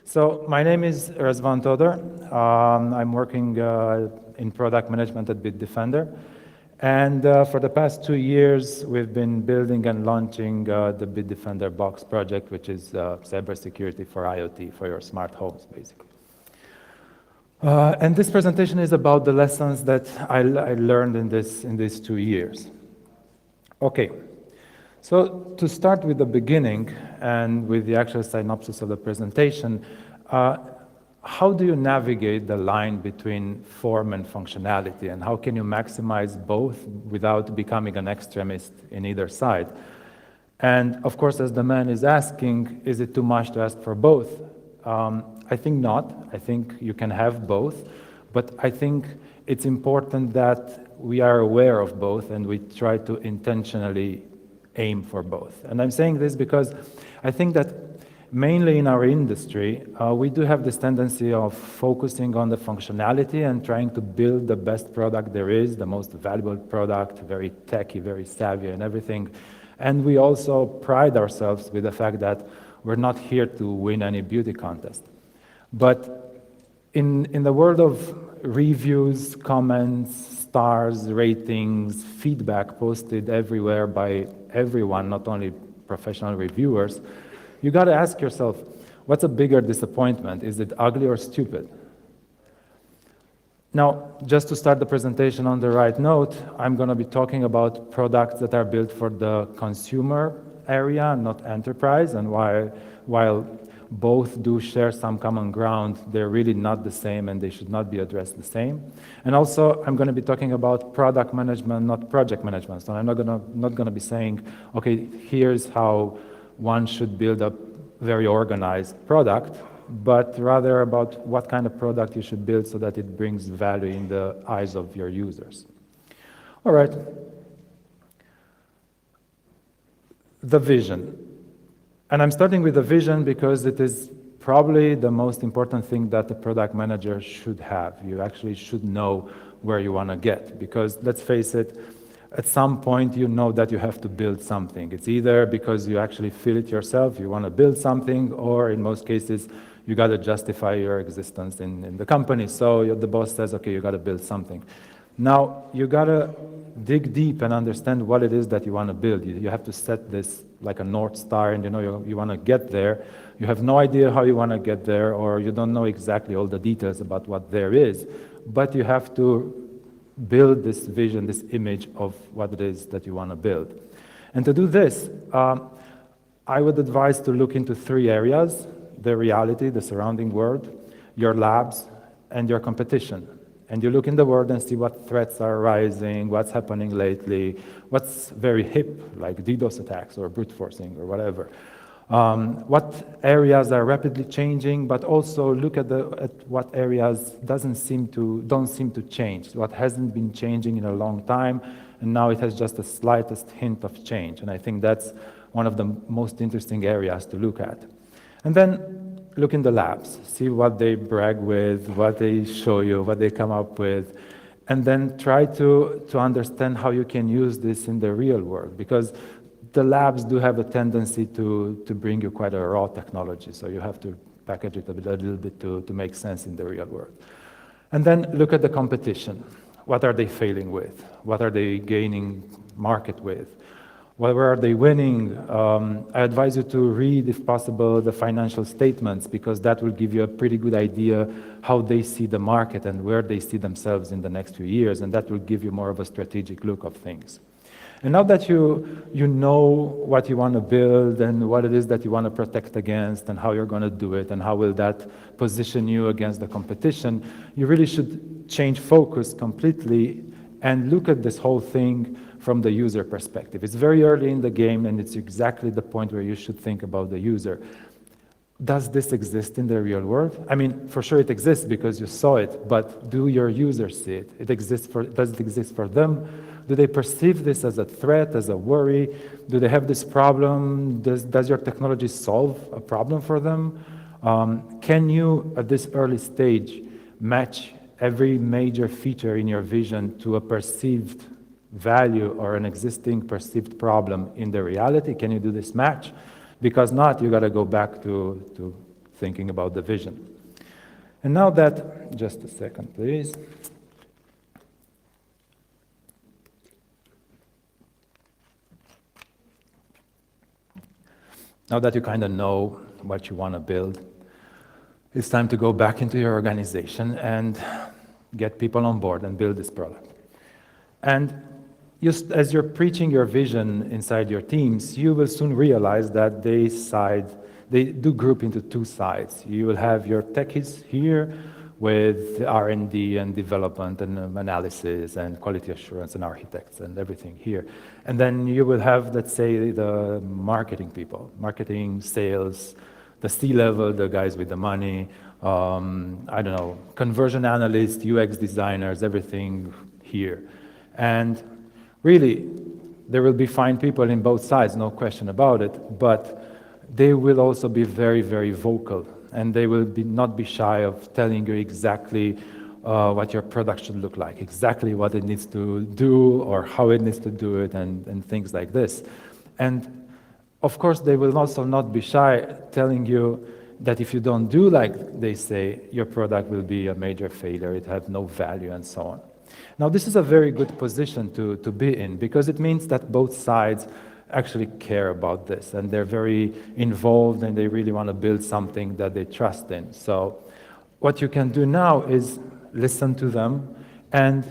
So my name is Razvan Todor. I'm working in product management at Bitdefender. And for the past 2 years, we've been building and launching the Bitdefender Box project, which is cybersecurity for IoT, for your smart homes, basically. And this presentation is about the lessons that I learned in these 2 years. Okay, so to start with the beginning and with the actual synopsis of the presentation, how do you navigate the line between form and functionality, and how can you maximize both without becoming an extremist in either side? And of course, as the man is asking, is it too much to ask for both? I think not. I think you can have both, but I think it's important that we are aware of both and we try to intentionally aim for both. And I'm saying this because I think that mainly in our industry, we do have this tendency of focusing on the functionality and trying to build the best product there is, the most valuable product, very techy, very savvy and everything. And we also pride ourselves with the fact that we're not here to win any beauty contest. But in the world of reviews, comments, stars, ratings, feedback posted everywhere by everyone, not only professional reviewers, you got to ask yourself, what's a bigger disappointment? Is it ugly or stupid? Now, just to start the presentation on the right note, I'm going to be talking about products that are built for the consumer area, not enterprise, and while both do share some common ground, they're really not the same and they should not be addressed the same. And also, I'm going to be talking about product management, not project management. So I'm not going to be saying, okay, here's how one should build a very organized product, but rather about what kind of product you should build so that it brings value in the eyes of your users. All right. The vision. And I'm starting with the vision because it is probably the most important thing that the product manager should have. You actually should know where you want to get, because let's face it, at some point you know that you have to build something. It's either because you actually feel it yourself, you want to build something, or in most cases, you got to justify your existence in the company. So the boss says, okay, you got to build something. Now, you got to dig deep and understand what it is that you want to build. You have to set this like a North Star, and you want to get there. You have no idea how you want to get there, or you don't know exactly all the details about what there is, but you have to build this vision, this image of what it is that you want to build. And to do this, I would advise to look into 3 areas: the reality, the surrounding world, your labs, and your competition. And you look in the world and see what threats are rising, what's happening lately, what's very hip, like DDoS attacks or brute forcing or whatever. What areas are rapidly changing, but also look at what areas don't seem to change, what hasn't been changing in a long time, and now it has just the slightest hint of change. And I think that's one of the most interesting areas to look at. And then look in the labs, see what they brag with, what they show you, what they come up with, and then try to understand how you can use this in the real world, because the labs do have a tendency to bring you quite a raw technology, so you have to package it a little bit to make sense in the real world. And then look at the competition. What are they failing with? What are they gaining market with? Where are they winning? I advise you to read, if possible, the financial statements, because that will give you a pretty good idea how they see the market and where they see themselves in the next few years, and that will give you more of a strategic look of things. And now that you know what you want to build and what it is that you want to protect against and how you're going to do it and how will that position you against the competition, you really should change focus completely and look at this whole thing from the user perspective. It's very early in the game, and it's exactly the point where you should think about the user. Does this exist in the real world? I mean, for sure it exists because you saw it, but do your users see it? Does it exist for them? Do they perceive this as a threat, as a worry? Do they have this problem? Does your technology solve a problem for them? Can you, at this early stage, match every major feature in your vision to a perceived value or an existing perceived problem in the reality? Can you do this match? Because not, you got to go back to thinking about the vision. And now that, just a second, please. Now that you kind of know what you want to build, it's time to go back into your organization and get people on board and build this product. And as you're preaching your vision inside your teams, you will soon realize that they do group into two sides. You will have your techies here with R&D and development and analysis and quality assurance and architects and everything here. And then you will have, let's say, the marketing people, marketing, sales, the C-level, the guys with the money, I don't know, conversion analysts, UX designers, everything here. And really, there will be fine people in both sides, no question about it, but they will also be very, very vocal, and they will not be shy of telling you exactly what your product should look like, exactly what it needs to do or how it needs to do it, and things like this. And of course, they will also not be shy telling you that if you don't do like they say, your product will be a major failure, it has no value, and so on. Now, this is a very good position to be in, because it means that both sides actually care about this, and they're very involved, and they really want to build something that they trust in. So what you can do now is listen to them and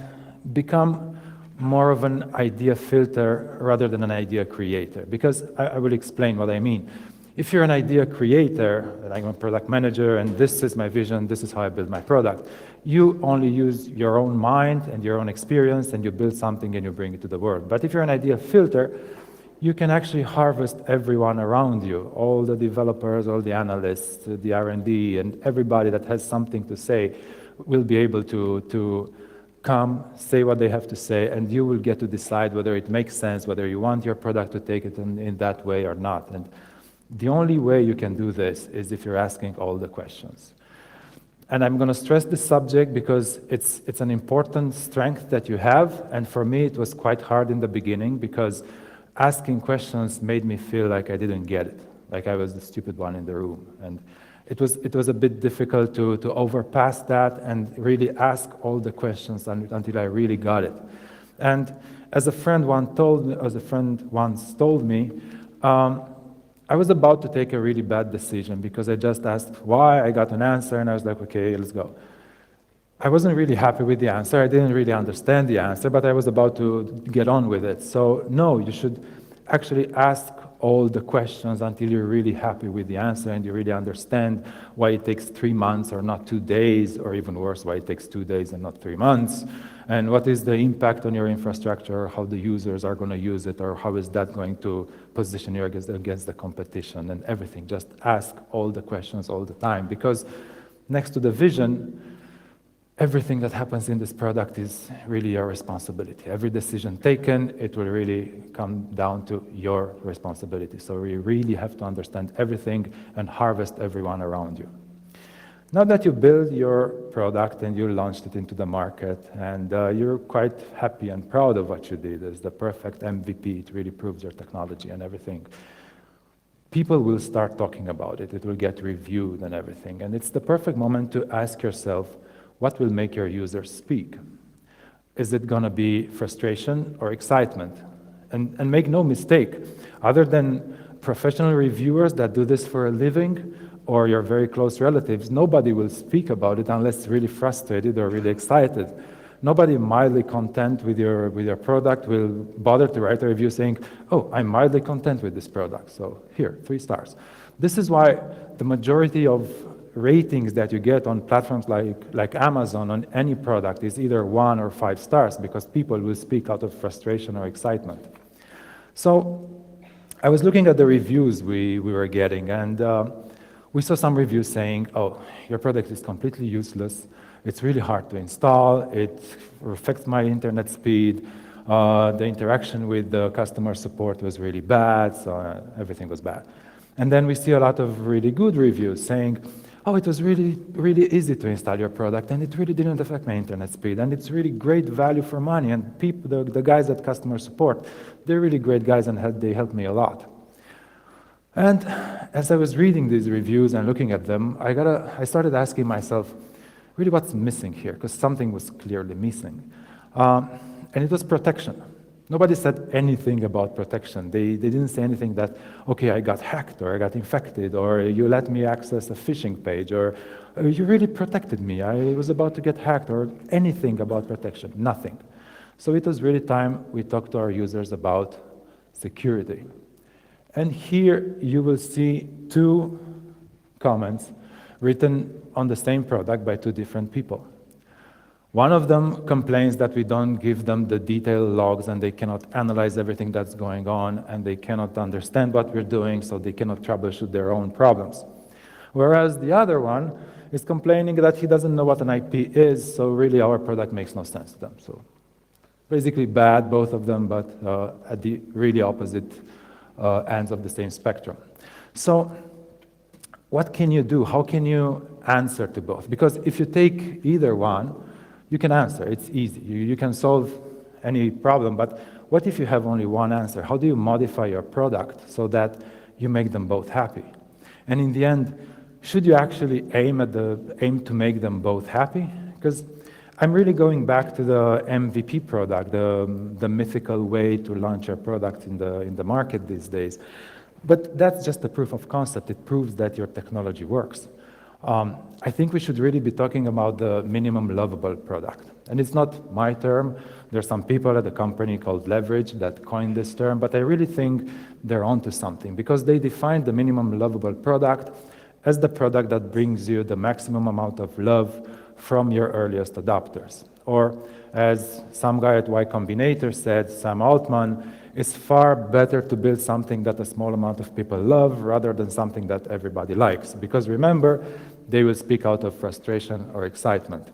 become more of an idea filter rather than an idea creator, because I will explain what I mean. If you're an idea creator, like I'm a product manager, and this is my vision, this is how I build my product, you only use your own mind and your own experience, and you build something and you bring it to the world. But if you're an idea filter, you can actually harvest everyone around you, all the developers, all the analysts, the R&D, and everybody that has something to say will be able to come, say what they have to say, and you will get to decide whether it makes sense, whether you want your product to take it in that way or not. And the only way you can do this is if you're asking all the questions. And I'm going to stress this subject because it's an important strength that you have, and for me it was quite hard in the beginning because asking questions made me feel like I didn't get it, like I was the stupid one in the room. And it was a bit difficult to overpass that and really ask all the questions until I really got it. And as a friend once told me, I was about to take a really bad decision because I just asked why, I got an answer, and I was like, okay, let's go. I wasn't really happy with the answer. I didn't really understand the answer, but I was about to get on with it. So no, you should actually ask all the questions until you're really happy with the answer and you really understand why it takes 3 months or not 2 days, or even worse, why it takes 2 days and not 3 months, and what is the impact on your infrastructure, how the users are going to use it, or how is that going to position you against the competition and everything. Just ask all the questions all the time, because next to the vision, everything that happens in this product is really your responsibility. Every decision taken, it will really come down to your responsibility. So we really have to understand everything and harvest everyone around you. Now that you build your product and you launched it into the market, and you're quite happy and proud of what you did, it's the perfect MVP, it really proves your technology and everything. People will start talking about it, it will get reviewed and everything, and it's the perfect moment to ask yourself, what will make your users speak? Is it going to be frustration or excitement? And make no mistake, other than professional reviewers that do this for a living, or your very close relatives, nobody will speak about it unless really frustrated or really excited. Nobody mildly content with your product will bother to write a review saying, oh, I'm mildly content with this product, so here, 3 stars. This is why the majority of ratings that you get on platforms like Amazon on any product is either 1 or 5 stars, because people will speak out of frustration or excitement. So I was looking at the reviews we were getting, and we saw some reviews saying, oh, your product is completely useless, it's really hard to install, it affects my internet speed, the interaction with the customer support was really bad, so everything was bad. And then we see a lot of really good reviews saying, oh, it was really, really easy to install your product, and it really didn't affect my internet speed, and it's really great value for money, and people, the guys at customer support, they're really great guys, and they helped me a lot. And as I was reading these reviews and looking at them, I started asking myself, really what's missing here? Because something was clearly missing. And it was protection. Nobody said anything about protection. They didn't say anything that, okay, I got hacked, or I got infected, or you let me access a phishing page, or you really protected me. I was about to get hacked, or anything about protection. Nothing. So it was really time we talked to our users about security. And here you will see two comments written on the same product by two different people. One of them complains that we don't give them the detailed logs and they cannot analyze everything that's going on and they cannot understand what we're doing, so they cannot troubleshoot their own problems. Whereas the other one is complaining that he doesn't know what an IP is, so really our product makes no sense to them. So basically bad, both of them, but at the really opposite ends of the same spectrum. So what can you do? How can you answer to both? Because if you take either one, you can answer. It's easy. You can solve any problem. But what if you have only one answer? How do you modify your product so that you make them both happy? And in the end, should you actually aim to make them both happy? Because I'm really going back to the MVP product, the mythical way to launch your product in the market these days. But that's just a proof of concept. It proves that your technology works. I think we should really be talking about the minimum lovable product. And it's not my term. There's some people at the company called Leverage that coined this term, but I really think they're onto something because they define the minimum lovable product as the product that brings you the maximum amount of love from your earliest adopters. Or as some guy at Y Combinator said, Sam Altman, it's far better to build something that a small amount of people love rather than something that everybody likes. Because remember, they will speak out of frustration or excitement.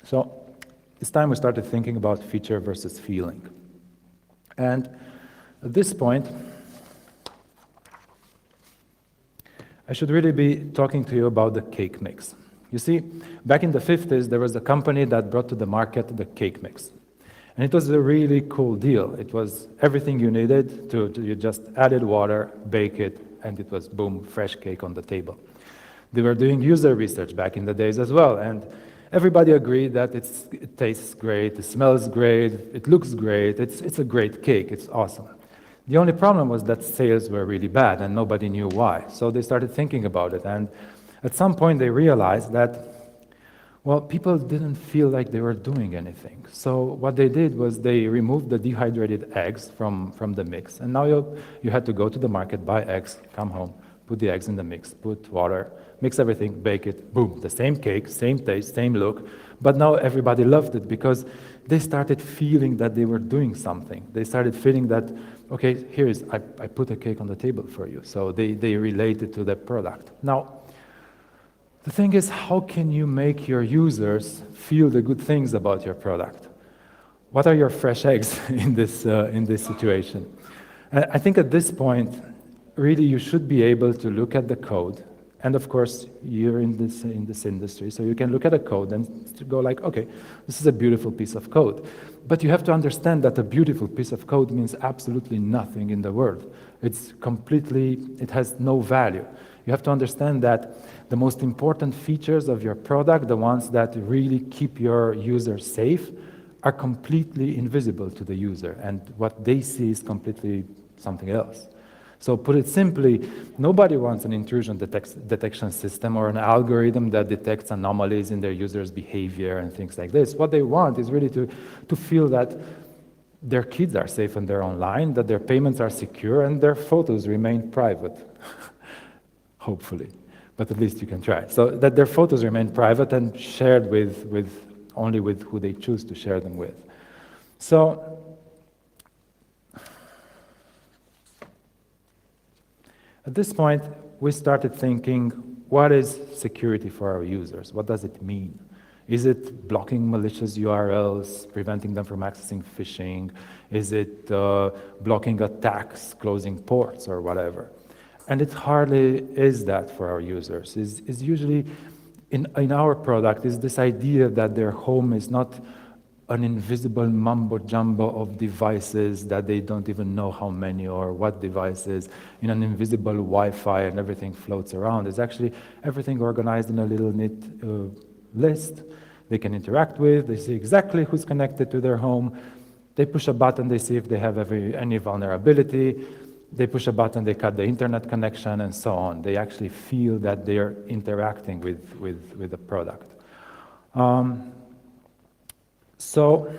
So it's time we started thinking about feature versus feeling. And at this point, I should really be talking to you about the cake mix. You see, back in the 50s, there was a company that brought to the market the cake mix. And it was a really cool deal. It was everything you needed you just added water, bake it, and it was boom, fresh cake on the table. They were doing user research back in the days as well, and everybody agreed that it tastes great, it smells great, it looks great, it's a great cake, it's awesome. The only problem was that sales were really bad and nobody knew why. So they started thinking about it, and at some point they realized that, well, people didn't feel like they were doing anything. So what they did was they removed the dehydrated eggs from the mix, and now you had to go to the market, buy eggs, come home, put the eggs in the mix, put water, mix everything, bake it, boom, the same cake, same taste, same look, but now everybody loved it because they started feeling that they were doing something. They started feeling that, okay, I put a cake on the table for you. So they related to the product. Now, the thing is, how can you make your users feel the good things about your product? What are your fresh eggs in this situation? I think at this point, really you should be able to look at the code. And of course, you're in this industry, so you can look at a code and go like, okay, this is a beautiful piece of code. But you have to understand that a beautiful piece of code means absolutely nothing in the world. It has no value. You have to understand that the most important features of your product, the ones that really keep your user safe, are completely invisible to the user, and what they see is completely something else. So put it simply, nobody wants an intrusion detection system or an algorithm that detects anomalies in their users' behavior and things like this. What they want is really to feel that their kids are safe and they're online, that their payments are secure, and their photos remain private, hopefully. But at least you can try. So that their photos remain private and shared only with who they choose to share them with. So at this point, we started thinking, what is security for our users? What does it mean? Is it blocking malicious URLs, preventing them from accessing phishing? Is it blocking attacks, closing ports, or whatever? And it hardly is that for our users. It's usually in our product is this idea that their home is not an invisible mumbo jumbo of devices that they don't even know how many or what devices, in an invisible Wi-Fi and everything floats around. It's actually everything organized in a little neat list they can interact with. They see exactly who's connected to their home. They push a button, they see if they have any vulnerability. They push a button, they cut the internet connection, and so on. They actually feel that they're interacting with the product. So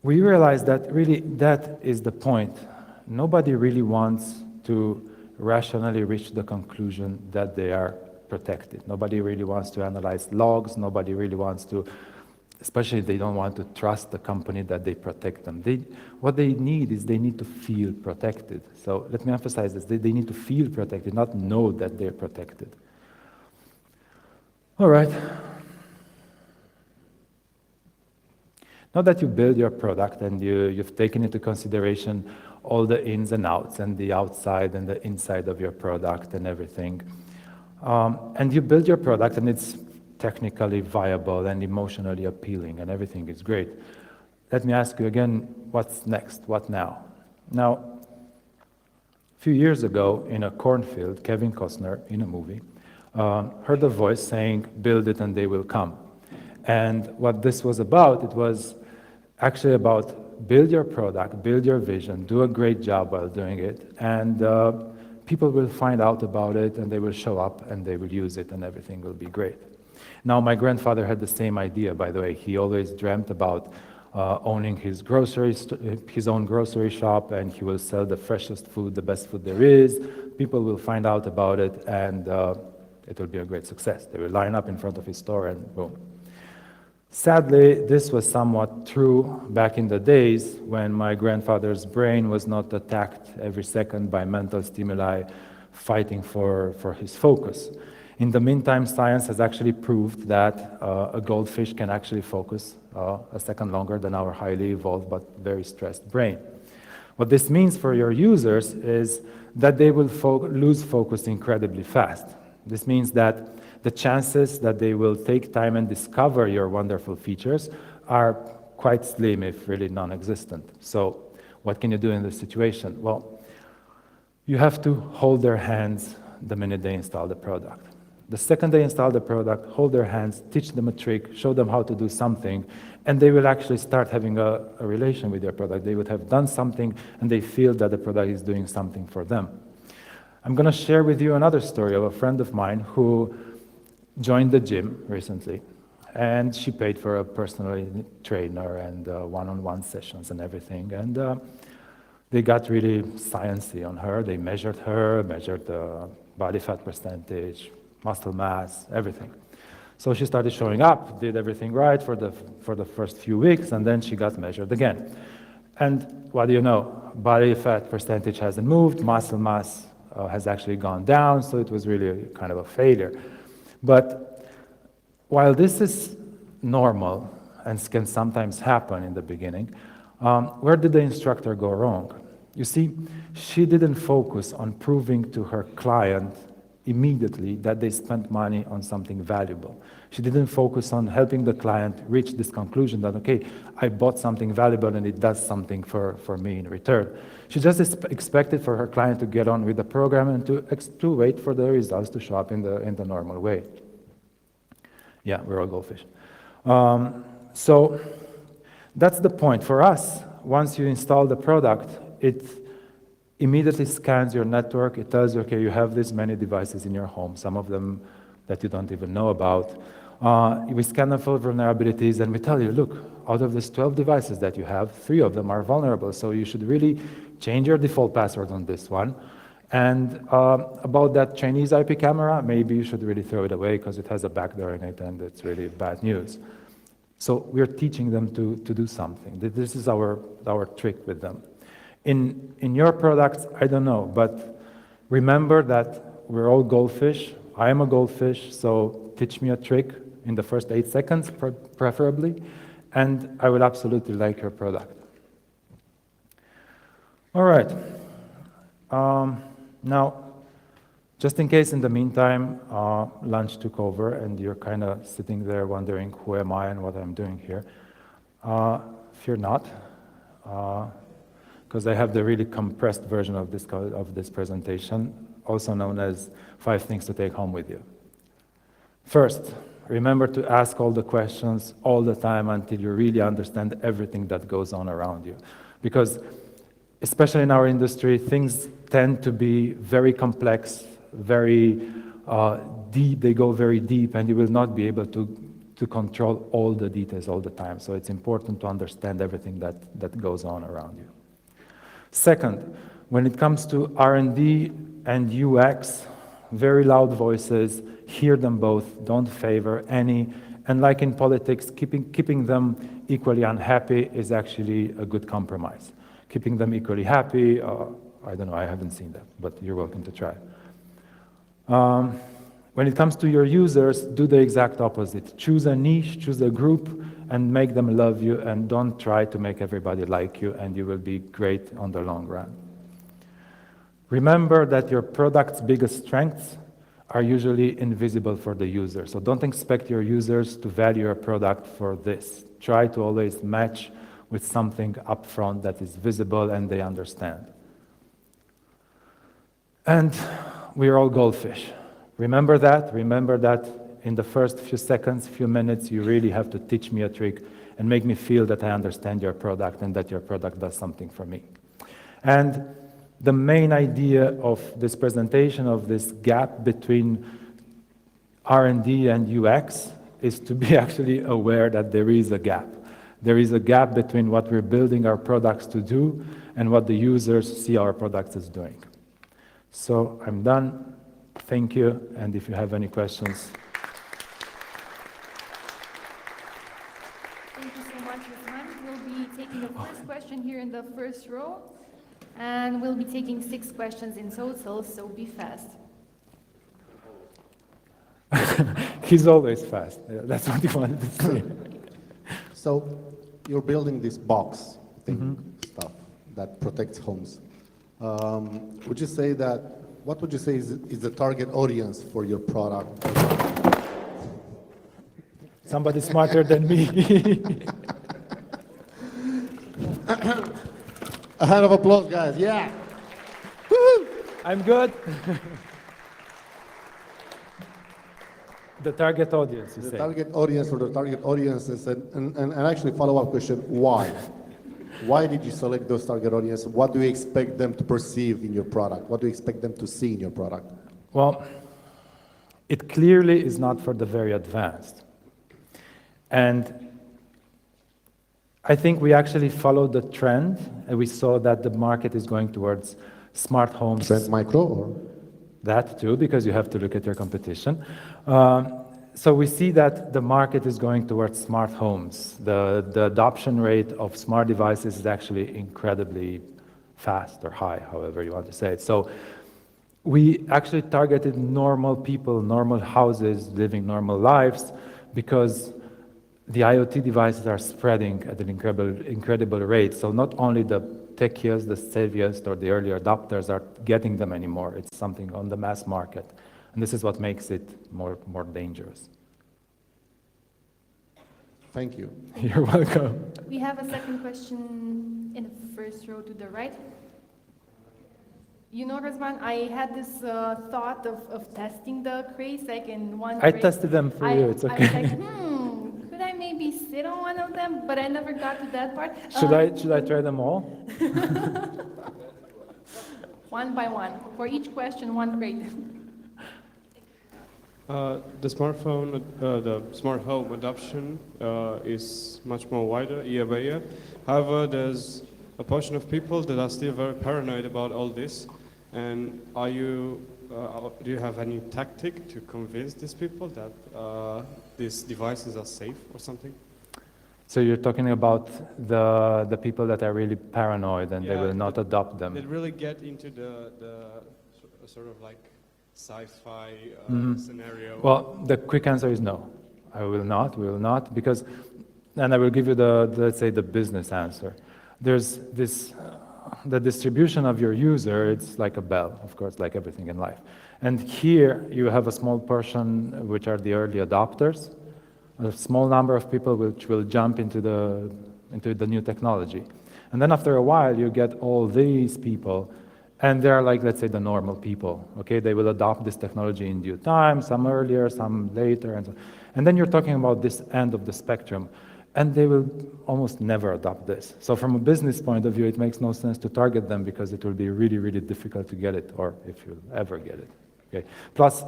we realized that really that is the point. Nobody really wants to rationally reach the conclusion that they are protected. Nobody really wants to analyze logs. Nobody really wants to, especially if they don't want to trust the company that they protect them. What they need is they need to feel protected. So let me emphasize this. They need to feel protected, not know that they're protected. All right. Now that you build your product and you've taken into consideration all the ins and outs and the outside and the inside of your product and everything, and you build your product and it's technically viable and emotionally appealing and everything is great, let me ask you again, what's next? What now? Now, a few years ago in a cornfield, Kevin Costner, in a movie, heard a voice saying, "Build it and they will come." And what this was about, it was actually about build your product, build your vision, do a great job while doing it, and people will find out about it and they will show up and they will use it and everything will be great. Now, my grandfather had the same idea, by the way. He always dreamt about owning his own grocery shop, and he will sell the freshest food, the best food there is. People will find out about it, and it will be a great success. They will line up in front of his store, and boom. Sadly, this was somewhat true back in the days when my grandfather's brain was not attacked every second by mental stimuli fighting for his focus. In the meantime, science has actually proved that a goldfish can actually focus a second longer than our highly evolved but very stressed brain. What this means for your users is that they will lose focus incredibly fast. This means that the chances that they will take time and discover your wonderful features are quite slim, if really non-existent. So what can you do in this situation? Well, you have to hold their hands the minute they install the product. The second they install the product, hold their hands, teach them a trick, show them how to do something, and they will actually start having a relation with your product. They would have done something, and they feel that the product is doing something for them. I'm going to share with you another story of a friend of mine who joined the gym recently, and she paid for a personal trainer and one-on-one sessions and everything, and they got really sciencey on her. They measured the body fat percentage, muscle mass, everything. So she started showing up, did everything right for the first few weeks, and then she got measured again. And what do you know? Body fat percentage hasn't moved, muscle mass has actually gone down, so it was really kind of a failure. But while this is normal and can sometimes happen in the beginning, where did the instructor go wrong? You see, she didn't focus on proving to her client immediately that they spent money on something valuable. She didn't focus on helping the client reach this conclusion that, okay, I bought something valuable and it does something for me in return. She just expected for her client to get on with the program and to wait for the results to show up in the normal way. Yeah, we're all goldfish. So that's the point. For us, once you install the product, it immediately scans your network. It tells you, okay, you have this many devices in your home, some of them that you don't even know about. We scan them for vulnerabilities, and we tell you, look, out of these 12 devices that you have, 3 of them are vulnerable, so you should really change your default password on this one. And about that Chinese IP camera, maybe you should really throw it away because it has a backdoor in it, and it's really bad news. So we're teaching them to do something. This is our trick with them. In your products, I don't know, but remember that we're all goldfish. I am a goldfish, so teach me a trick in the first 8 seconds, preferably, and I will absolutely like your product. All right. Now, just in case in the meantime, lunch took over and you're kind of sitting there wondering who am I and what I'm doing here, fear not, because I have the really compressed version of this presentation, also known as 5 things to take home with you. First, remember to ask all the questions all the time until you really understand everything that goes on around you. Because, especially in our industry, things tend to be very complex, very deep, they go very deep, and you will not be able to control all the details all the time. So it's important to understand everything that goes on around you. Second, when it comes to R&D and UX, very loud voices, hear them both, don't favor any, and like in politics, keeping them equally unhappy is actually a good compromise. Keeping them equally happy, I don't know, I haven't seen that, but you're welcome to try. When it comes to your users, do the exact opposite. Choose a niche, choose a group, and make them love you, and don't try to make everybody like you, and you will be great on the long run. Remember that your product's biggest strengths are usually invisible for the user. So don't expect your users to value your product for this. Try to always match with something upfront that is visible and they understand. And we are all goldfish. Remember that in the first few seconds, few minutes, you really have to teach me a trick and make me feel that I understand your product and that your product does something for me. And the main idea of this presentation, of this gap between R&D and UX, is to be actually aware that there is a gap. There is a gap between what we're building our products to do and what the users see our products as doing. So I'm done. Thank you. And if you have any questions. Thank you so much, Usman. We'll be taking the first question here in the first row. And we'll be taking 6 questions in total, so be fast. He's always fast. Yeah, that's what he wanted to say. So you're building this box thing, stuff that protects homes. Would you say that, what would you say is the target audience for your product? Somebody smarter than me. A hand of applause, guys. Yeah. Woo-hoo. I'm good. The target audience, you say. The target audience or the target audiences, and actually follow-up question, why? Why did you select those target audiences? What do you expect them to perceive in your product? What do you expect them to see in your product? Well, it clearly is not for the very advanced. And I think we actually followed the trend, and we saw that the market is going towards smart homes. Trend micro, or? That too, because you have to look at your competition. So we see that the market is going towards smart homes. The adoption rate of smart devices is actually incredibly fast or high, however you want to say it. So we actually targeted normal people, normal houses, living normal lives, because the IoT devices are spreading at an incredible rate. So not only the techiest, the savviest, or the early adopters are getting them anymore. It's something on the mass market. And this is what makes it more dangerous. Thank you. You're welcome. We have a second question in the first row to the right. You know, Razvan, I had this thought of testing the crates, like in one I crate. tested them for you, it's okay. I was like, could I maybe sit on one of them? But I never got to that part. Should I try them all? One by one. For each question, one crate. The smartphone, the smart home adoption is much more wider year by year. However, there's a portion of people that are still very paranoid about all this. And do you have any tactic to convince these people that these devices are safe or something? So you're talking about the people that are really paranoid and they will not adopt them. They really get into the sort of like sci-fi scenario. Well, the quick answer is no. We will not, because, and I will give you let's say the business answer. There's this the distribution of your user, it's like a bell, of course, like everything in life. And here you have a small portion which are the early adopters, a small number of people which will jump into the new technology. And then after a while, you get all these people, and they're like, let's say, the normal people, okay? They will adopt this technology in due time, some earlier, some later, and so. And then you're talking about this end of the spectrum, and they will almost never adopt this. So from a business point of view, it makes no sense to target them because it will be really, really difficult to get it, or if you ever get it, okay? Plus,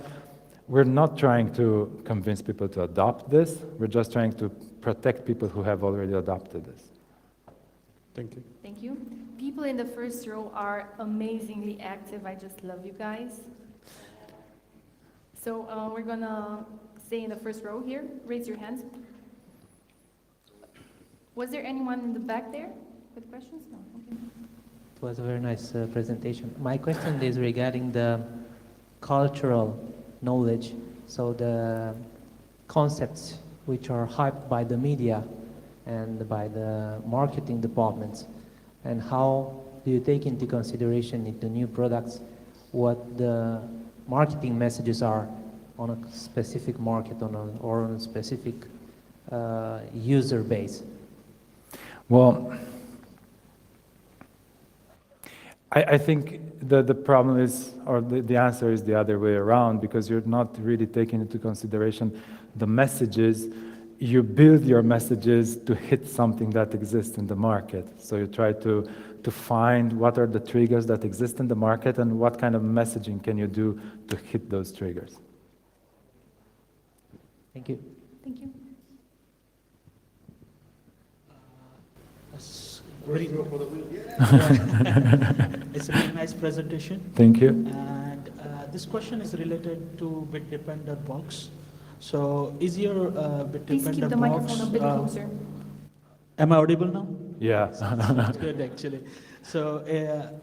we're not trying to convince people to adopt this, we're just trying to protect people who have already adopted this. Thank you. Thank you. People in the first row are amazingly active. I just love you guys. So we're gonna stay in the first row here. Raise your hands. Was there anyone in the back there with questions? No. Okay. It was a very nice presentation. My question is regarding the cultural knowledge, so the concepts which are hyped by the media and by the marketing departments, and how do you take into consideration in the new products what the marketing messages are on a specific market or on a specific user base? Well, I think the problem is, or the answer is the other way around, because you're not really taking into consideration the messages. You build your messages to hit something that exists in the market. So you try to find what are the triggers that exist in the market and what kind of messaging can you do to hit those triggers. Thank you. Thank you. It's a very nice presentation. Thank you. And this question is related to bit-dependent box. So is your Please keep bit-dependent the box... microphone a bit closer. Am I audible now? Yeah. That's good, actually. So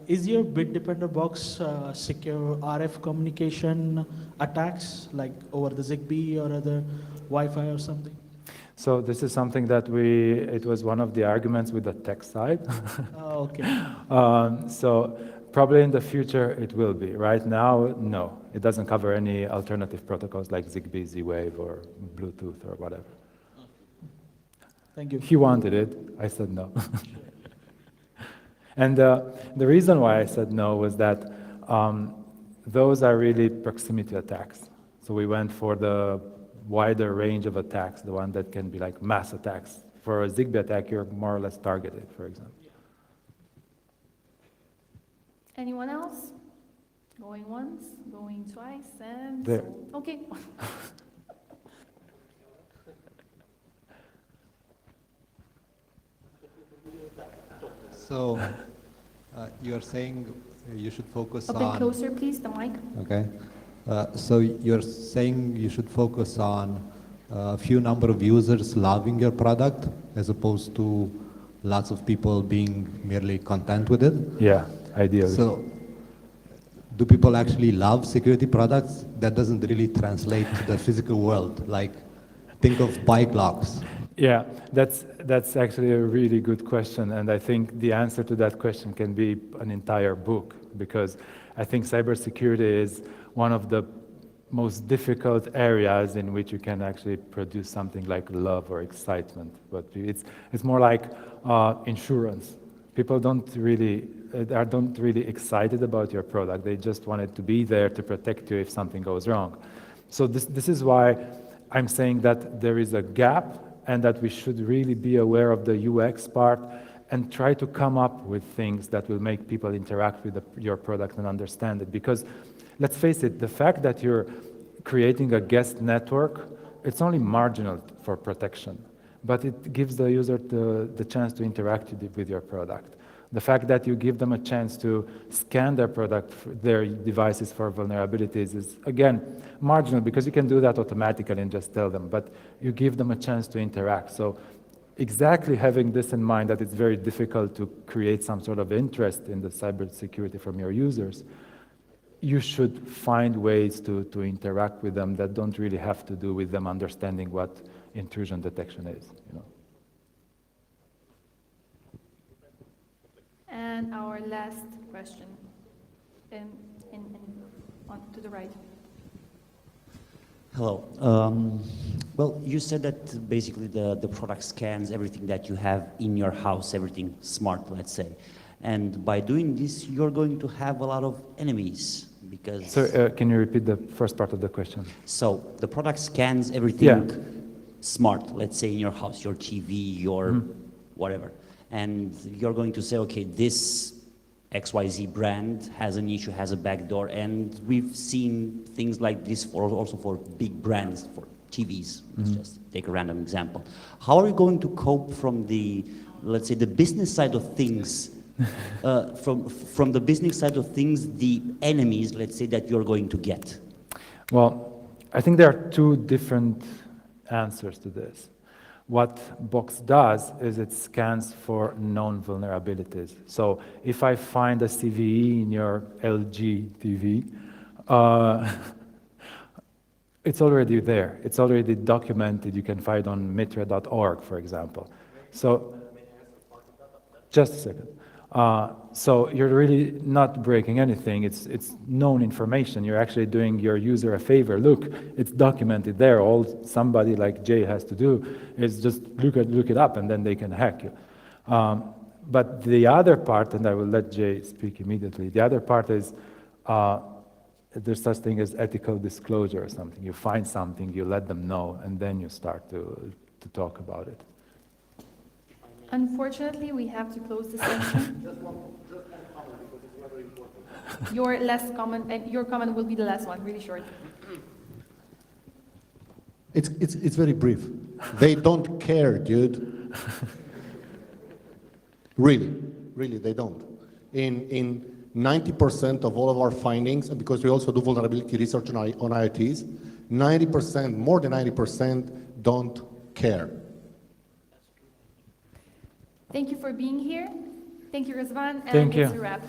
is your bit-dependent box secure RF communication attacks, like over the Zigbee or other Wi-Fi or something? So this is something that it was one of the arguments with the tech side. Oh, okay. So probably in the future it will be. Right now, no. It doesn't cover any alternative protocols like Zigbee, Z-Wave, or Bluetooth, or whatever. Thank you. He wanted it. I said no. And the reason why I said no was that those are really proximity attacks. So we went for the wider range of attacks, the one that can be like mass attacks. For a Zigbee attack, you're more or less targeted, for example. Anyone else? Going once, going twice, and... There. Okay. So you're saying you should focus A on... bit closer, please, the mic. Okay. So you're saying you should focus on a few number of users loving your product as opposed to lots of people being merely content with it? Yeah, ideally. So do people actually love security products? That doesn't really translate to the physical world. Like, think of bike locks. Yeah, that's actually a really good question, and I think the answer to that question can be an entire book, because I think cybersecurity is one of the most difficult areas in which you can actually produce something like love or excitement. But it's more like insurance. People don't really excited about your product. They just want it to be there to protect you if something goes wrong. So this is why I'm saying that there is a gap, and that we should really be aware of the UX part and try to come up with things that will make people interact with your product and understand it. Because let's face it, the fact that you're creating a guest network, it's only marginal for protection, but it gives the user the chance to interact with your product. The fact that you give them a chance to scan their product, their devices for vulnerabilities is, again, marginal, because you can do that automatically and just tell them, but you give them a chance to interact. So exactly having this in mind, that it's very difficult to create some sort of interest in the cybersecurity from your users, you should find ways to interact with them that don't really have to do with them understanding what intrusion detection is. And our last question, on to the right. Hello. Well, you said that basically the product scans everything that you have in your house, everything smart, let's say. And by doing this, you're going to have a lot of enemies because... So can you repeat the first part of the question? So the product scans everything smart, let's say in your house, your TV, your whatever. And you're going to say, okay, this XYZ brand has an issue, has a backdoor, and we've seen things like this also for big brands, for TVs. Let's just take a random example. How are you going to cope from the, let's say, the business side of things, from the business side of things, the enemies, let's say, that you're going to get? Well, I think there are two different answers to this. What Box does is it scans for known vulnerabilities. So if I find a CVE in your LG TV, it's already there. It's already documented. You can find it on mitra.org, for example. So, just a second. So you're really not breaking anything. It's known information. You're actually doing your user a favor. Look, it's documented there. All somebody like Jay has to do is just look it up, and then they can hack you. But the other part, and I will let Jay speak immediately, the other part is there's such thing as ethical disclosure or something. You find something, you let them know, and then you start to talk about it. Unfortunately, we have to close the session. Your last comment, and your comment will be the last one, really short. It's very brief. They don't care, dude. Really, they don't. In 90% of all of our findings, and because we also do vulnerability research on IoTs, 90%, more than 90%, don't care. Thank you for being here. Thank you, Razvan, and Thank you. it's a wrap.